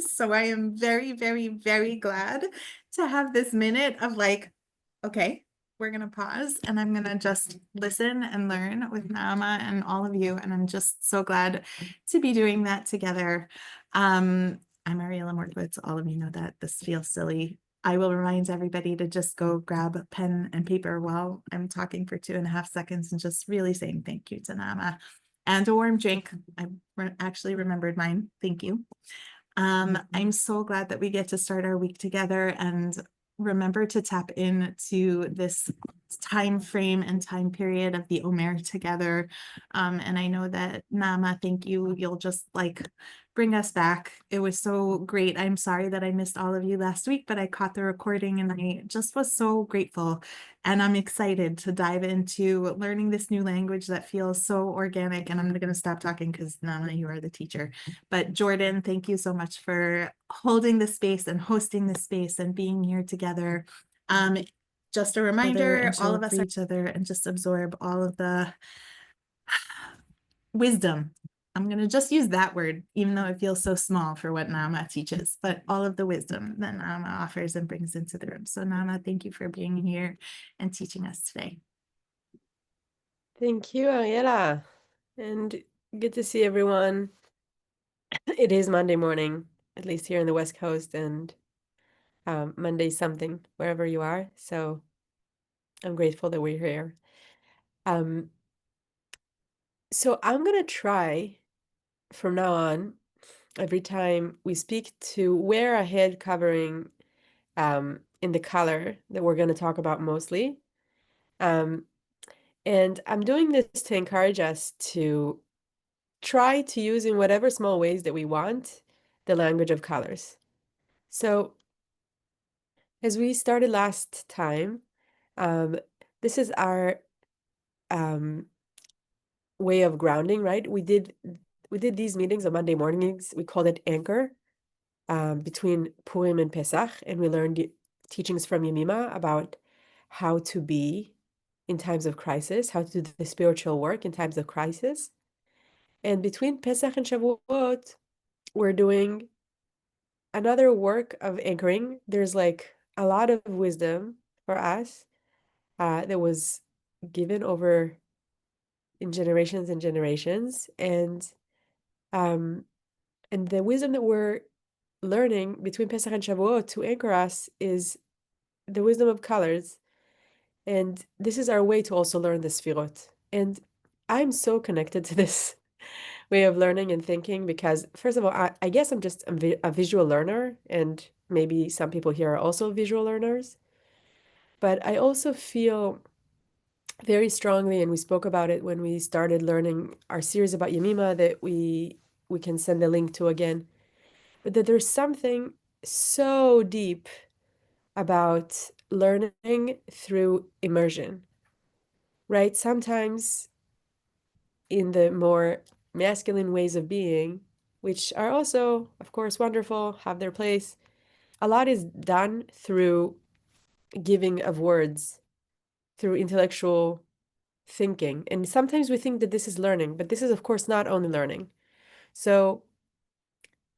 So I am very, very, very glad to have this minute of like, okay, we're going to pause and I'm going to just listen and learn with Naama and all of you. And I'm just so glad to be doing that together. I'm Ariela Morkowitz. All of you know that this feels silly. I will remind everybody to just go grab a pen and paper while I'm talking for 2.5 seconds and just really saying thank you to Naama and a warm drink. I actually remembered mine. Thank you. I'm so glad that we get to start our week together and remember to tap into this time frame and time period of the Omer together. And I know that Naama, thank you. You'll just like bring us back. It was so great. I'm sorry that I missed all of you last week, but I caught the recording and I just was so grateful. And I'm excited to dive into learning this new language that feels so organic. And I'm going to stop talking because Naama, you are the teacher. But Jordan, thank you so much for holding the space and hosting the space and being here together. Just a reminder, all of us are each other and just absorb all of the wisdom. I'm going to just use that word, even though it feels so small for what Naama teaches, but all of the wisdom that Naama offers and brings into the room. So Naama, thank you for being here and teaching us today. Thank you, Ariela. And good to see everyone. It is Monday morning, at least here in the West Coast, and Monday something, wherever you are. So I'm grateful that we're here. So I'm going to try from now on, every time we speak, to wear a head covering in the color that we're going to talk about mostly. And I'm doing this to encourage us to try to use in whatever small ways that we want the language of colors. So as we started last time, this is our way of grounding, right? We did these meetings on Monday mornings. We called it Anchor, between Purim and Pesach, and we learned teachings from Yemima about how to be in times of crisis, how to do the spiritual work in times of crisis. And between Pesach and Shavuot, we're doing another work of anchoring. There's like a lot of wisdom for us that was given over in generations and generations, and the wisdom that we're learning between Pesach and Shavuot to anchor us is the wisdom of colors. And this is our way to also learn the Sfirot. And I'm so connected to this way of learning and thinking because, first of all, I guess I'm just a visual learner, and maybe some people here are also visual learners. But I also feel very strongly, and we spoke about it when we started learning our series about Yemima that we can send the link to again, but that there's something so deep about learning through immersion, right? Sometimes in the more masculine ways of being, which are also, of course, wonderful, have their place, a lot is done through giving of words, through intellectual thinking. And sometimes we think that this is learning, but this is, of course, not only learning. So,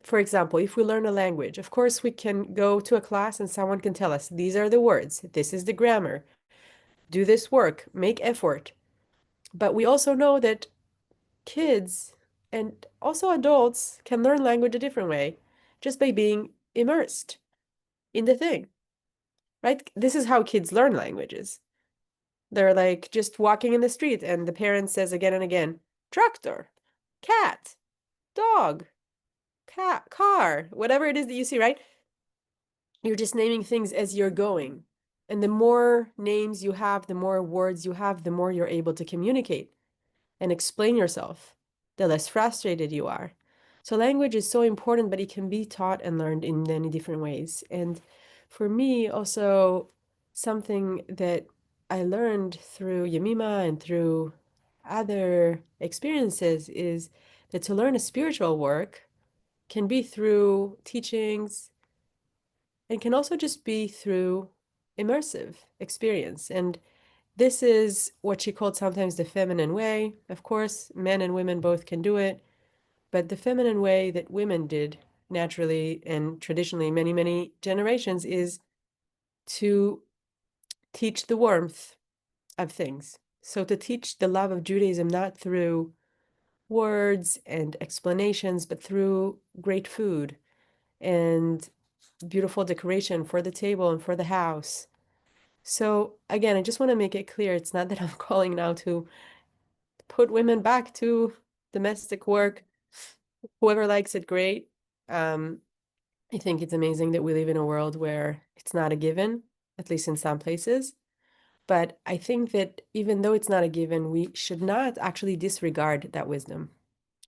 for example, if we learn a language, of course, we can go to a class and someone can tell us, these are the words, this is the grammar, do this work, make effort. But we also know that kids and also adults can learn language a different way just by being immersed in the thing, right? This is how kids learn languages. They're like just walking in the street and the parent says again and again, tractor, cat, dog, cat, car, whatever it is that you see, right? You're just naming things as you're going. And the more names you have, the more words you have, the more you're able to communicate and explain yourself, the less frustrated you are. So language is so important, but it can be taught and learned in many different ways. And for me, also something that I learned through Yemima and through other experiences is that to learn a spiritual work can be through teachings and can also just be through immersive experience. And this is what she called sometimes the feminine way. Of course, men and women both can do it, but the feminine way that women did naturally and traditionally many, many generations is to teach the warmth of things. So to teach the love of Judaism not through words and explanations, but through great food and beautiful decoration for the table and for the house. So again, I just want to make it clear, it's not that I'm calling now to put women back to domestic work. Whoever likes it, great. I think it's amazing that we live in a world where it's not a given, at least in some places. But I think that even though it's not a given, we should not actually disregard that wisdom.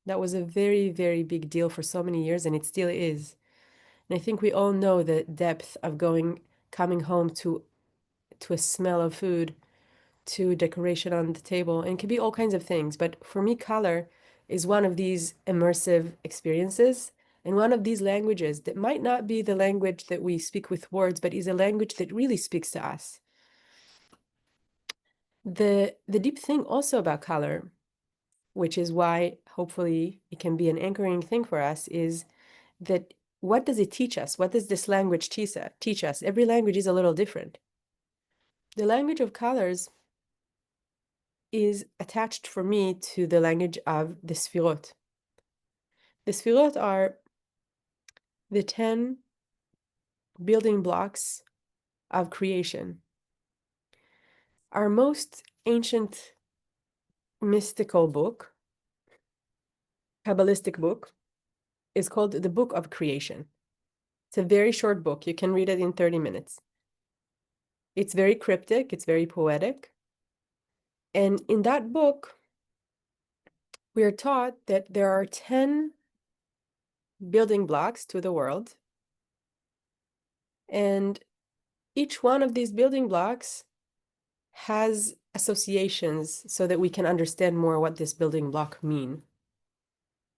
That was a very, very big deal for so many years, and it still is. And I think we all know the depth of coming home to a smell of food, to decoration on the table, and it can be all kinds of things. But for me, color is one of these immersive experiences and one of these languages that might not be the language that we speak with words, but is a language that really speaks to us. The deep thing also about color, which is why hopefully it can be an anchoring thing for us, is that what does it teach us? What does this language teach us? Every language is a little different. The language of colors is attached for me to the language of the Sfirot. The Sfirot are the 10 building blocks of creation. Our most ancient mystical book, Kabbalistic book, is called the Book of Creation. It's a very short book. You can read it in 30 minutes. It's very cryptic, it's very poetic. And in that book, we are taught that there are 10 building blocks to the world. And each one of these building blocks has associations so that we can understand more what this building block mean.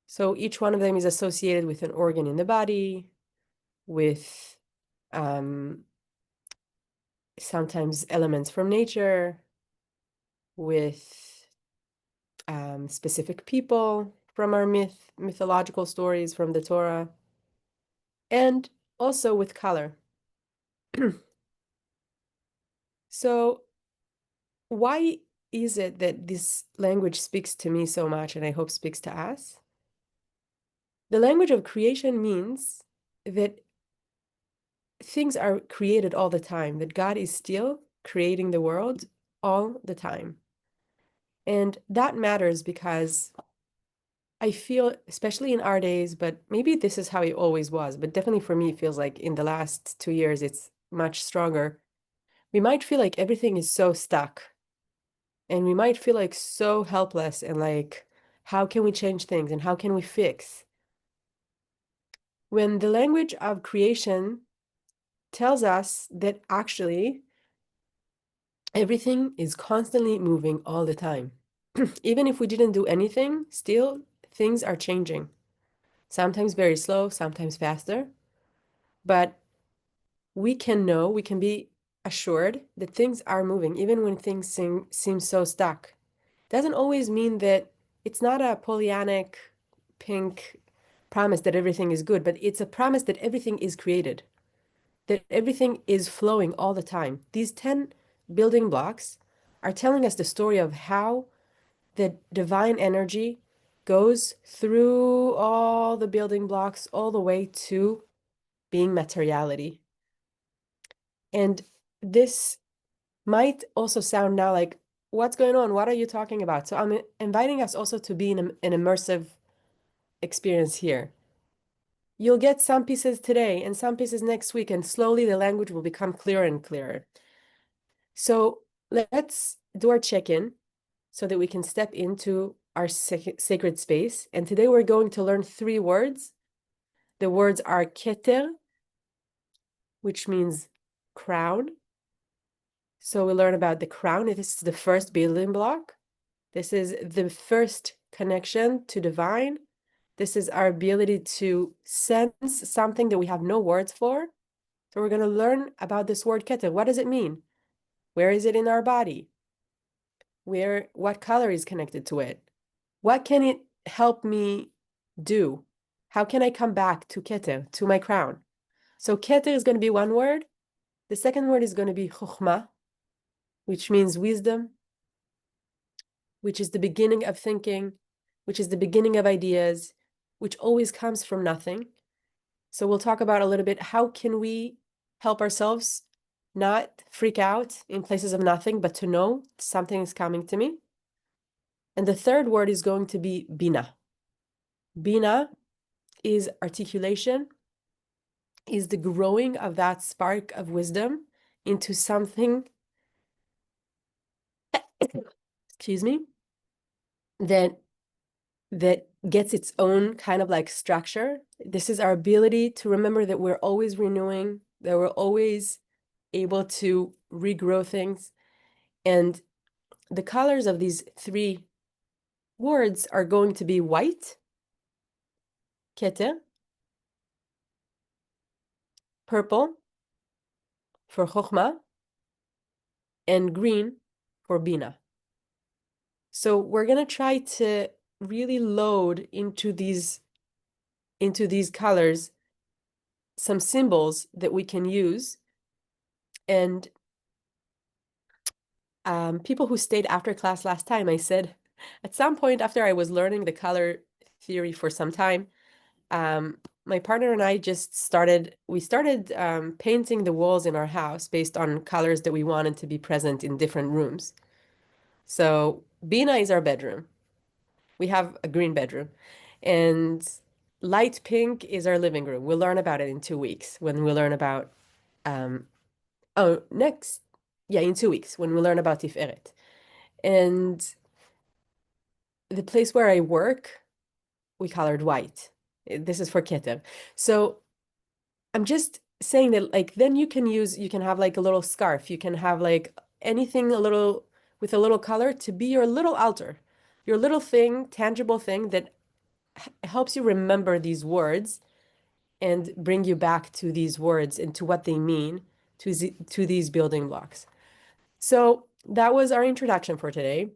So each one of them is associated with an organ in the body, with sometimes elements from nature, with specific people from our mythological stories from the Torah, and also with color. So why is it that this language speaks to me so much, and I hope speaks to us? The language of creation means that things are created all the time, that God is still creating the world all the time. And that matters because I feel, especially in our days, but maybe this is how it always was, but definitely for me, it feels like in the last 2 years, it's much stronger. We might feel like everything is so stuck, and we might feel like so helpless and like, how can we change things and how can we fix? When the language of creation tells us that actually everything is constantly moving all the time. Even if we didn't do anything, still things are changing. Sometimes very slow, sometimes faster. But we can be assured that things are moving, even when things seem so stuck. Doesn't always mean that it's not a Pollyannic pink promise that everything is good, but it's a promise that everything is created, that everything is flowing all the time. These 10 building blocks are telling us the story of how the divine energy goes through all the building blocks all the way to being materiality. And this might also sound now like, what's going on? What are you talking about? So I'm inviting us also to be in an immersive experience here. You'll get some pieces today and some pieces next week, and slowly the language will become clearer and clearer. So let's do our check-in so that we can step into our sacred space. And today we're going to learn 3 words. The words are keter, which means crown. So we learn about the crown. This is the first building block. This is the first connection to divine. This is our ability to sense something that we have no words for. So we're going to learn about this word keter. What does it mean? Where is it in our body? What color is connected to it? What can it help me do? How can I come back to keter, to my crown? So keter is going to be one word. The second word is going to be chokhmah, which means wisdom, which is the beginning of thinking, which is the beginning of ideas, which always comes from nothing. So we'll talk about a little bit, how can we help ourselves not freak out in places of nothing, but to know something is coming to me. And the third word is going to be bina. Bina is articulation, is the growing of that spark of wisdom into something, excuse me, that gets its own kind of like structure. This is our ability to remember that we're always renewing, that we're always able to regrow things. And the colors of these three words are going to be white, keter, purple for chokhmah, and green for bina. So we're going to try to really load into these colors some symbols that we can use. And people who stayed after class last time, I said, at some point after I was learning the color theory for some time, my partner and I just started painting the walls in our house based on colors that we wanted to be present in different rooms. So Bina is our bedroom. We have a green bedroom. And light pink is our living room. We'll learn about it in 2 weeks when we learn about, in 2 weeks when we learn about Tiferet. And the place where I work, we colored white. This is for Keter. So I'm just saying that, like, then you can have like a little scarf, you can have like anything a little with a little color to be your little altar, your little thing, tangible thing that helps you remember these words and bring you back to these words and to what they mean to these building blocks. So that was our introduction for today.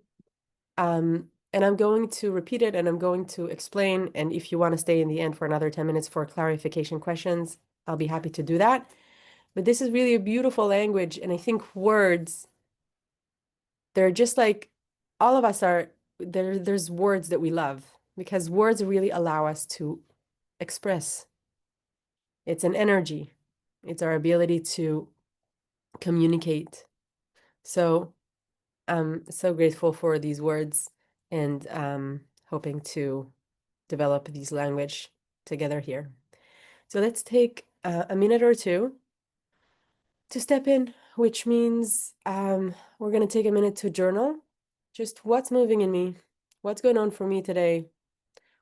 And I'm going to repeat it and I'm going to explain. And if you want to stay in the end for another 10 minutes for clarification questions, I'll be happy to do that. But this is really a beautiful language. And I think words, they're just like all of us are, there's words that we love because words really allow us to express. It's an energy. It's our ability to communicate. So I'm so grateful for these words and hoping to develop these language together here. So let's take a minute or two to step in, which means we're going to take a minute to journal. Just what's moving in me? What's going on for me today?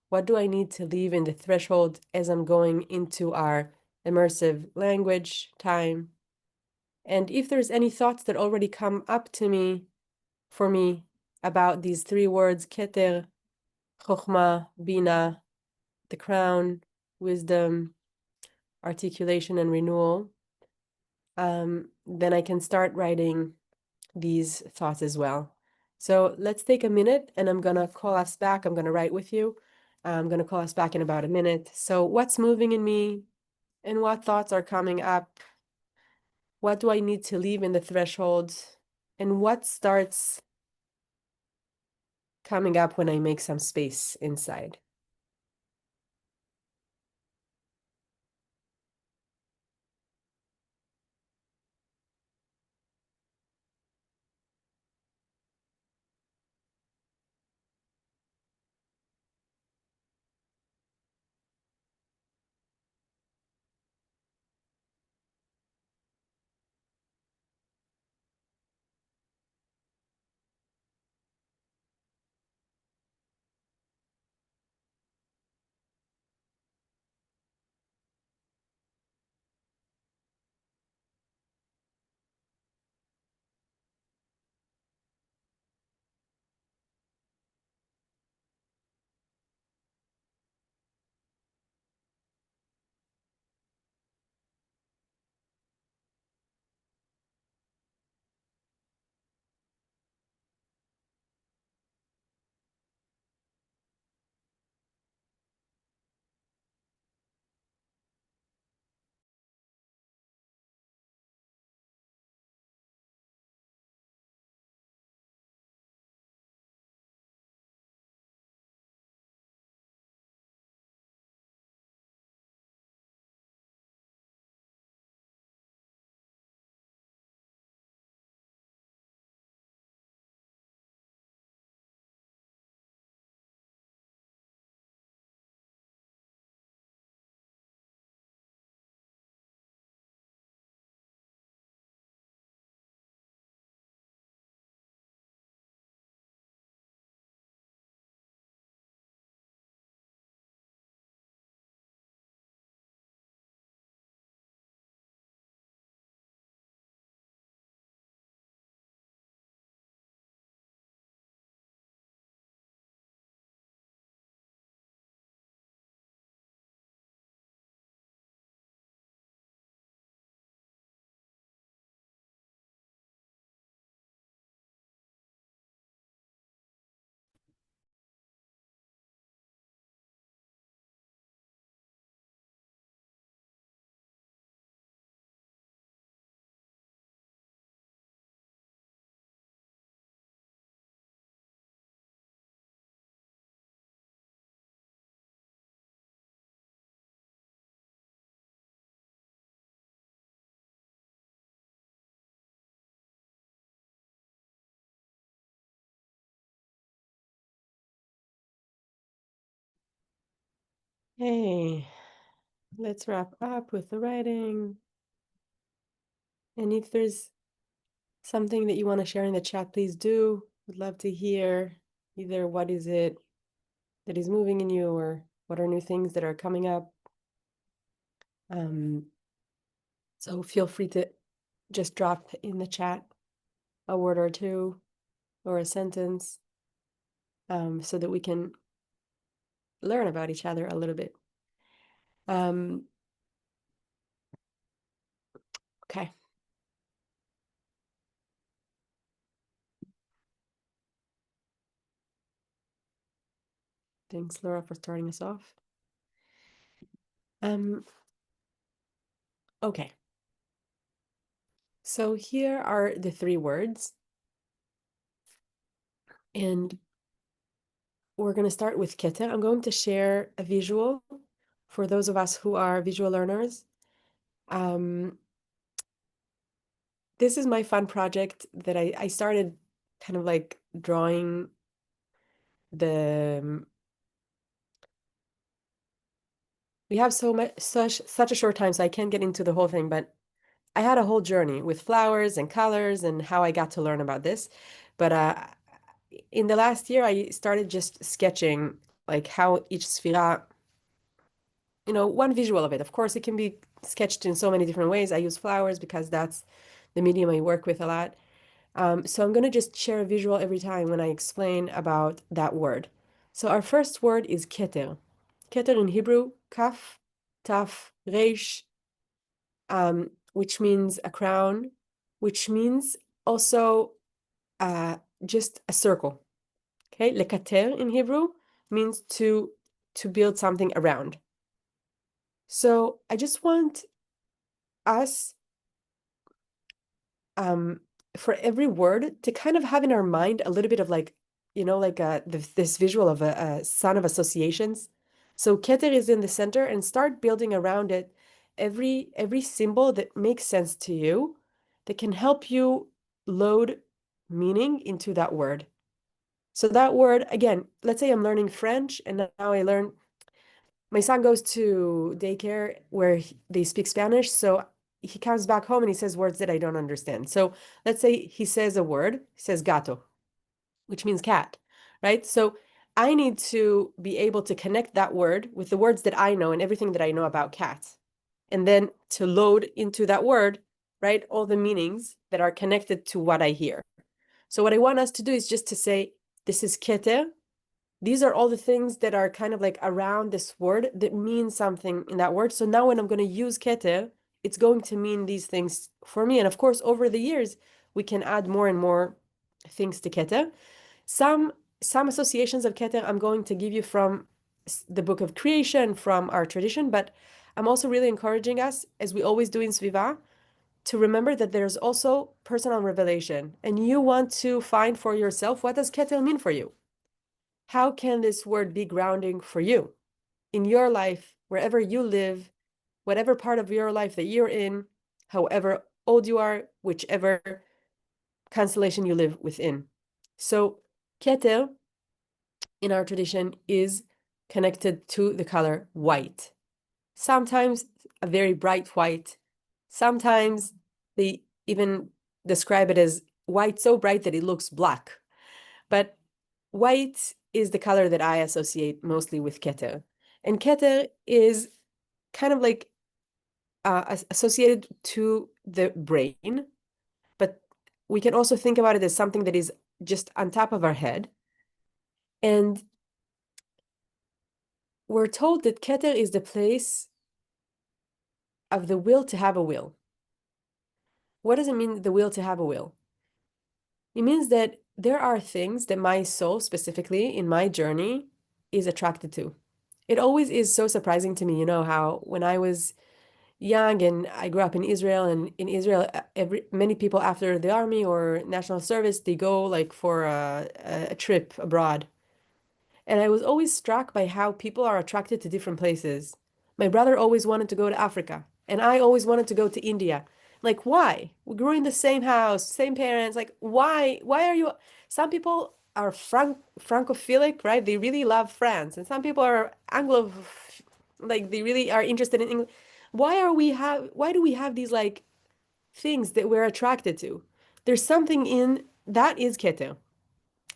What do I need to leave in the threshold as I'm going into our immersive language time? And if there's any thoughts that already come up to me, for me, about these three words, keter, chokhmah, bina, the crown, wisdom, articulation, and renewal, then I can start writing these thoughts as well. So let's take a minute and I'm going to call us back. I'm going to write with you. I'm going to call us back in about a minute. So what's moving in me and what thoughts are coming up? What do I need to leave in the threshold? And what starts coming up when I make some space inside? Hey, let's wrap up with the writing. And if there's something that you want to share in the chat, please do. Would love to hear either what is it that is moving in you or what are new things that are coming up. So feel free to just drop in the chat a word or two or a sentence so that we can learn about each other a little bit. Okay. Thanks, Laura, for starting us off. Okay. So here are the 3 words. And we're going to start with Keter. I'm going to share a visual for those of us who are visual learners. This is my fun project that I started kind of like drawing the we have such a short time, so I can't get into the whole thing, but I had a whole journey with flowers and colors and how I got to learn about this. But in the last year, I started just sketching like how each sphira, one visual of it. Of course, it can be sketched in so many different ways. I use flowers because that's the medium I work with a lot. So I'm going to just share a visual every time when I explain about that word. So our first word is keter. Keter in Hebrew, kaf, taf, reish, which means a crown, which means also just a circle. Okay, lekater in Hebrew means to build something around. So I just want us for every word to kind of have in our mind a little bit of like, this visual of a sun of associations. So keter is in the center and start building around it every symbol that makes sense to you, that can help you load meaning into that word. So that word, again, let's say I'm learning French and now my son goes to daycare where they speak Spanish. So he comes back home and he says words that I don't understand. So let's say he says a word, he says gato, which means cat, right? So I need to be able to connect that word with the words that I know and everything that I know about cats. And then to load into that word, right, all the meanings that are connected to what I hear. So what I want us to do is just to say, this is keter. These are all the things that are kind of like around this word that mean something in that word. So now when I'm going to use keter, it's going to mean these things for me. And of course, over the years, we can add more and more things to keter. Some associations of keter I'm going to give you from the book of creation, from our tradition, but I'm also really encouraging us, as we always do in SVIVAH, to remember that there's also personal revelation. And you want to find for yourself, what does keter mean for you? How can this word be grounding for you in your life, wherever you live, whatever part of your life that you're in, however old you are, whichever constellation you live within? So keter in our tradition is connected to the color white. Sometimes a very bright white. Sometimes they even describe it as white so bright that it looks black. But white is the color that I associate mostly with keter. And keter is kind of like associated to the brain, but we can also think about it as something that is just on top of our head. And we're told that keter is the place of the will to have a will. What does it mean, the will to have a will? It means that there are things that my soul, specifically in my journey, is attracted to. It always is so surprising to me, how when I was young and I grew up in Israel, and in Israel, many people after the army or national service, they go like for a trip abroad. And I was always struck by how people are attracted to different places. My brother always wanted to go to Africa, and I always wanted to go to India. Like, why? We grew in the same house, same parents. Like, why? Why are you? Some people are francophilic, right? They really love France, and some people are Like they really are interested in English. Why do we have these like things that we're attracted to? There's something in that is Keter.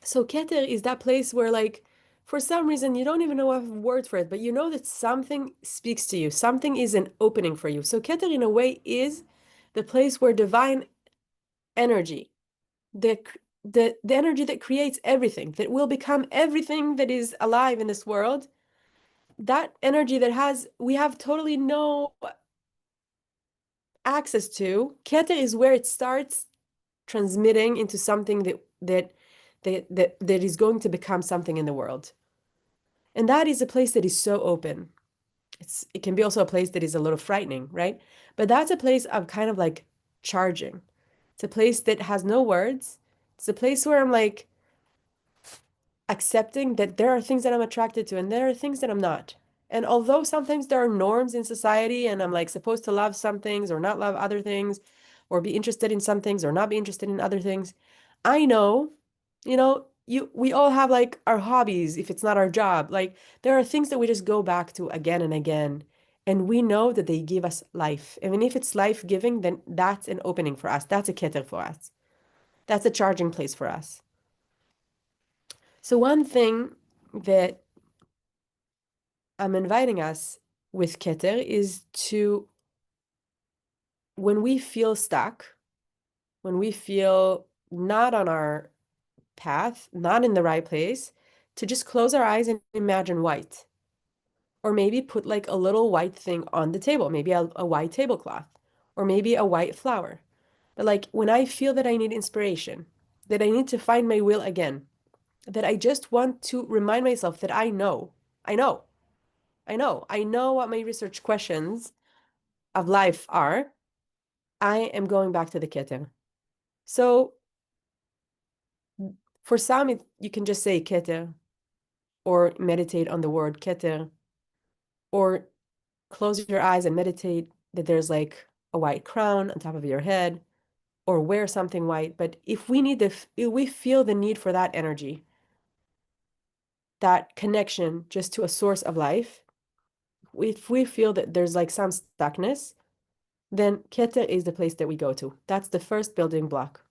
So Keter is that place where like for some reason you don't even know a word for it, but you know that something speaks to you. Something is an opening for you. So Keter in a way is the place where divine energy, the the energy that creates everything, that will become everything that is alive in this world, that energy that has we have totally no access to, Keter is where it starts transmitting into something that is going to become something in the world. And that is a place that is so open. It can be also a place that is a little frightening, right? But that's a place of kind of like charging. It's a place that has no words. It's a place where I'm like accepting that there are things that I'm attracted to and there are things that I'm not. And although sometimes there are norms in society and I'm like supposed to love some things or not love other things or be interested in some things or not be interested in other things, I know, we all have like our hobbies if it's not our job. Like there are things that we just go back to again and again. And we know that they give us life. I mean, if it's life-giving, then that's an opening for us. That's a keter for us. That's a charging place for us. So one thing that I'm inviting us with Keter is to, when we feel stuck, when we feel not on our path, not in the right place, to just close our eyes and imagine white. Or maybe put like a little white thing on the table, maybe a white tablecloth, or maybe a white flower. But like when I feel that I need inspiration, that I need to find my will again, that I just want to remind myself that I know, I know what my research questions of life are. I am going back to the Keter. So for some, you can just say Keter or meditate on the word Keter or close your eyes and meditate that there's like a white crown on top of your head or wear something white. But if we feel the need for that energy, that connection just to a source of life, if we feel that there's like some stuckness, then Keter is the place that we go to. That's the first building block.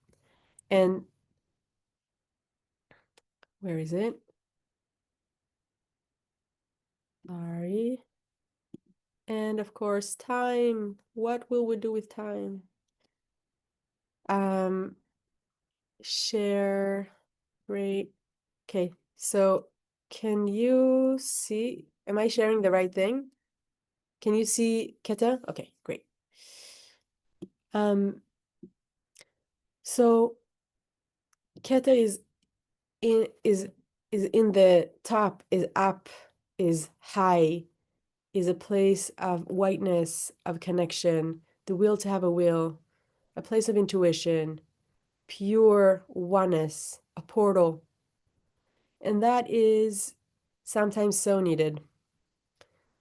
And where is it? Sorry. And of course, time. What will we do with time? Um, share, rate. Okay, so can you see? Am I sharing the right thing? Can you see Keta? Okay, great. Um, so Keta in is is in the top, is up, is high, is a place of whiteness, of connection, the will to have a will, a place of intuition, pure oneness, a portal. And that is sometimes so needed.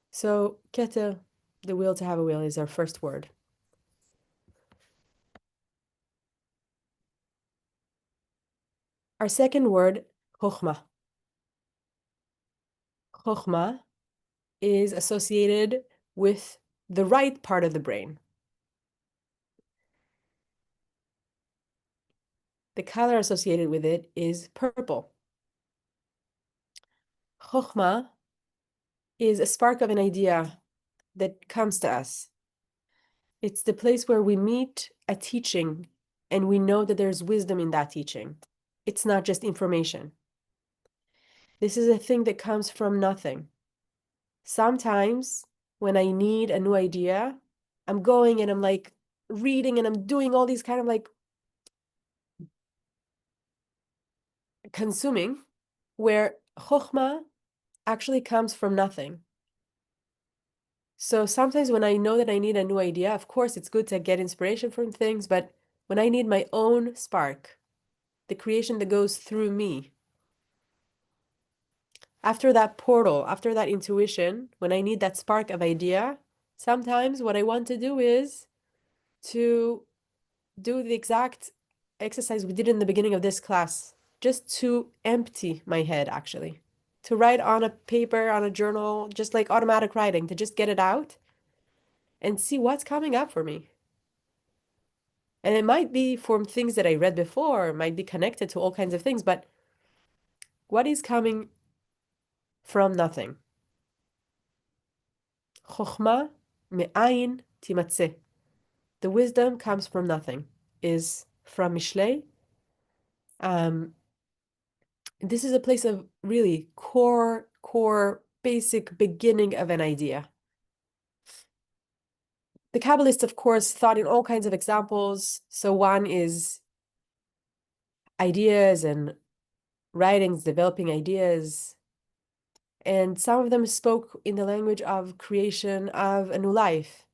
So, Keta, the will to have a will, is our first word. Our second word, chokhmah. Chokhmah is associated with the right part of the brain. The color associated with it is purple. Chokhmah is a spark of an idea that comes to us. It's the place where we meet a teaching and we know that there's wisdom in that teaching. It's not just information. This is a thing that comes from nothing. Sometimes when I need a new idea, I'm going and I'm like reading and I'm doing all these kind of like consuming, where chokhmah actually comes from nothing. So sometimes when I know that I need a new idea, of course, it's good to get inspiration from things, but when I need my own spark, the creation that goes through me, after that portal, after that intuition, when I need that spark of idea, sometimes what I want to do is to do the exact exercise we did in the beginning of this class, just to empty my head, actually. to write on a paper, on a journal, just like automatic writing, to just get it out and see what's coming up for me. And it might be from things that I read before, it might be connected to all kinds of things, but what is coming from nothing? Chokhmah me'ayin timatzeh. The wisdom comes from nothing, is from Mishlei. This is a place of really core, basic beginning of an idea. The Kabbalists, of course, thought in all kinds of examples. So one is ideas and writings, developing ideas. And some of them spoke in the language of creation of a new life.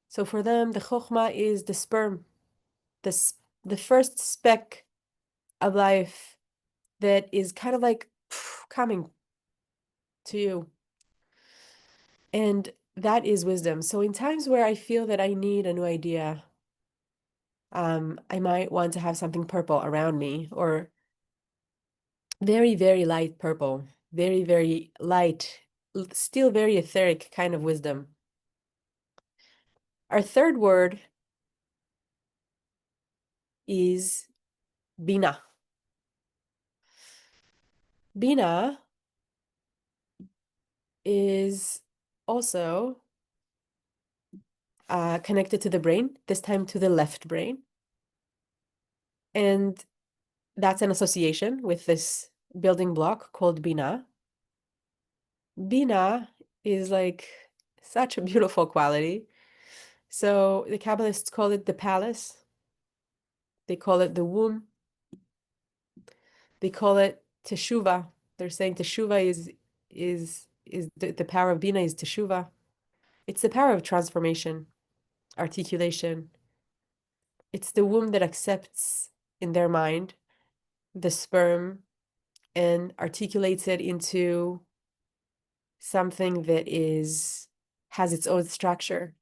So for them, the Chokhmah is the sperm, the first speck of life that is kind of like coming to you. And that is wisdom. So in times where I feel that I need a new idea, I might want to have something purple around me, or very, very light purple, very, very light, still very etheric kind of wisdom. Our third word is Bina. Bina is also connected to the brain, this time to the left brain. And that's an association with this building block called Bina. Bina is like such a beautiful quality. So the Kabbalists call it the palace. They call it the womb. They call it teshuvah. They're saying teshuvah is the power of Bina is teshuvah. It's the power of transformation, articulation. It's the womb that accepts in their mind the sperm and articulates it into something that has its own structure.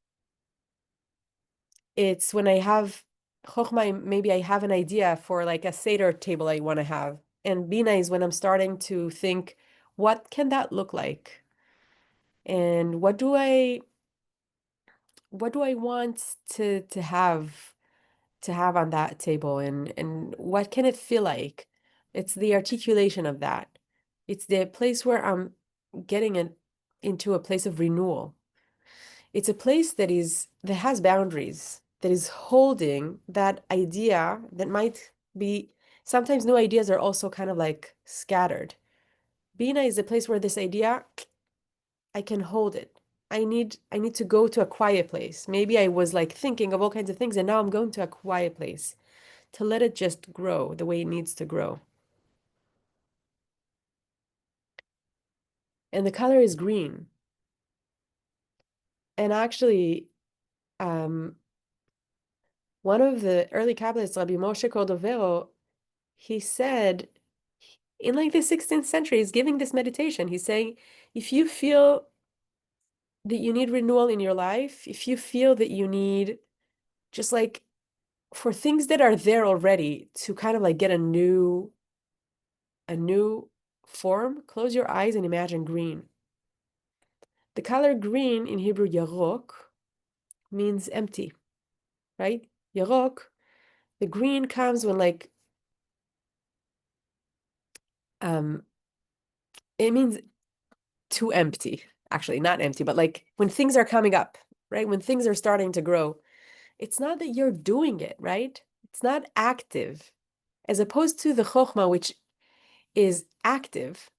It's when I have chokhmah, maybe I have an idea for like a Seder table I want to have. And Bina is when I'm starting to think, what can that look like? And what do I want to have on that table, and what can it feel like? It's the articulation of that. It's the place where I'm getting into a place of renewal. It's a place that has boundaries, that is holding that idea that might be sometimes new ideas are also kind of like scattered. Bina is a place where this idea, I can hold it. I need to go to a quiet place. Maybe I was like thinking of all kinds of things, and now I'm going to a quiet place to let it just grow the way it needs to grow. And the color is green. And actually, one of the early Kabbalists, Rabbi Moshe Cordovero, he said in like the 16th century, he's giving this meditation. He's saying, if you feel that you need renewal in your life, if you feel that you need just like for things that are there already to kind of like get a new form, close your eyes and imagine green. The color green in Hebrew, yarok, means empty, right? Yarok, the green comes when like it means too empty, actually, not empty, but like when things are coming up, right? When things are starting to grow, it's not that you're doing it, right? It's not active. As opposed to the chokhmah, which is active,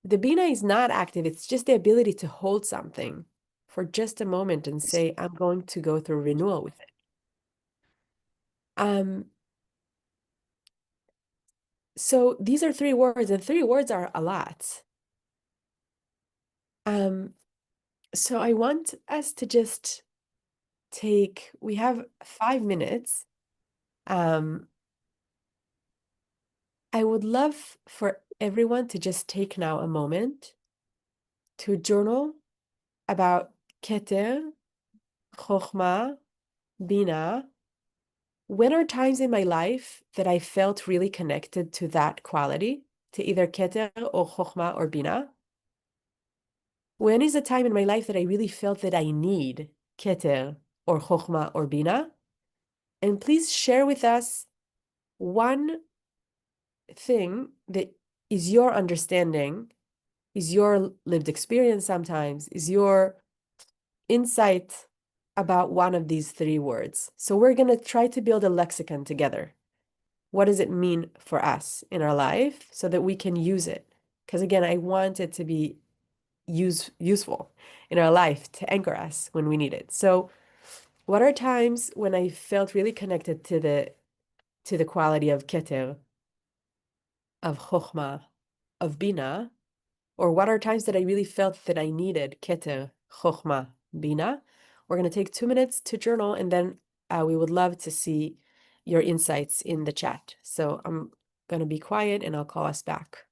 the bina is not active. It's just the ability to hold something for just a moment and say, I'm going to go through renewal with it. So these are 3 words, and 3 words are a lot. So I want us to just we have 5 minutes. I would love for everyone to just take now a moment to journal about Keter, Chokhmah, Bina. When are times in my life that I felt really connected to that quality? to either Keter or Chokhmah or Bina? When is the time in my life that I really felt that I need Keter or Chokhmah or Bina? And please share with us one thing that is your understanding, is your lived experience sometimes, is your insight about one of these three words. So we're going to try to build a lexicon together. What does it mean for us in our life so that we can use it? Because again, I want it to be useful in our life to anchor us when we need it. So what are times when I felt really connected to the quality of Keter, of Chokhmah, of Bina? Or what are times that I really felt that I needed Keter, Chokhmah, Bina? We're going to take 2 minutes to journal, and then we would love to see your insights in the chat. So I'm going to be quiet, and I'll call us back.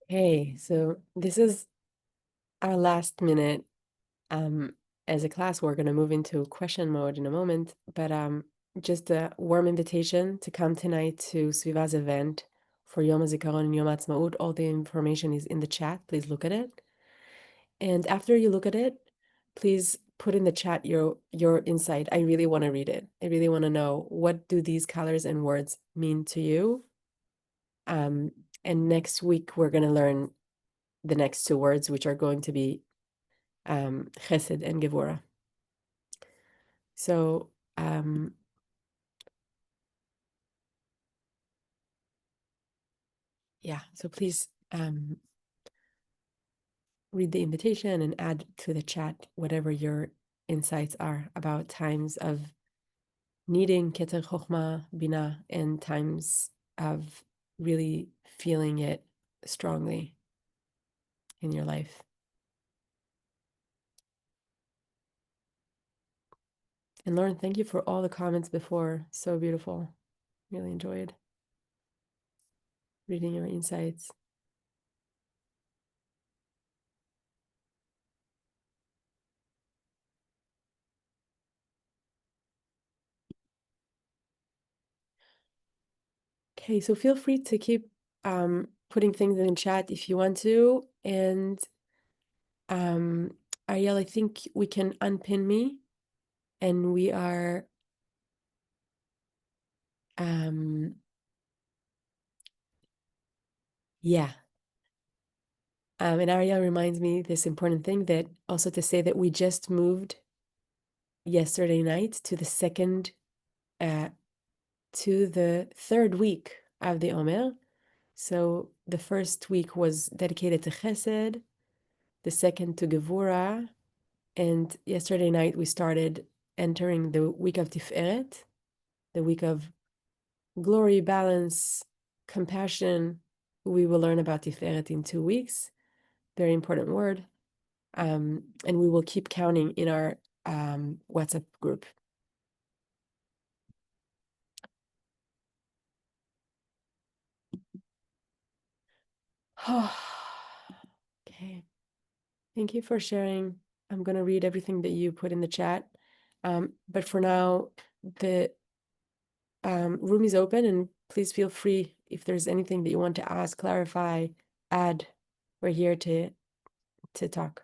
Hey, so this is our last minute. Um, as a class, we're going to move into question mode in a moment, but just a warm invitation to come tonight to SVIVAH's event for Yom HaZikaron and Yom HaAtzmaut. All the information is in the chat. Please look at it. And after you look at it, please put in the chat your insight. I really want to read it. I really want to know, what do these colors and words mean to you? And next week, we're going to learn the next two words, which are going to be chesed and gevura. So yeah, so please read the invitation and add to the chat whatever your insights are about times of needing Keter Chokhmah Bina and times of really feeling it strongly in your life. And Lauren, thank you for all the comments before. So beautiful. Really enjoyed reading your insights. Okay, so feel free to keep putting things in the chat if you want to. And um, Ariel, I think we can unpin me, and we are yeah. And Ariel reminds me this important thing, that also to say that we just moved yesterday night to the third week of the Omer. So the first week was dedicated to Chesed, the second to Gevura, and yesterday night we started entering the week of Tiferet, the week of glory, balance, compassion. We will learn about Tiferet in 2 weeks. Very important word. And we will keep counting in our WhatsApp group. Okay. Thank you for sharing. I'm going to read everything that you put in the chat. But for now, the room is open, and please feel free if there's anything that you want to ask, clarify, add. We're here to talk.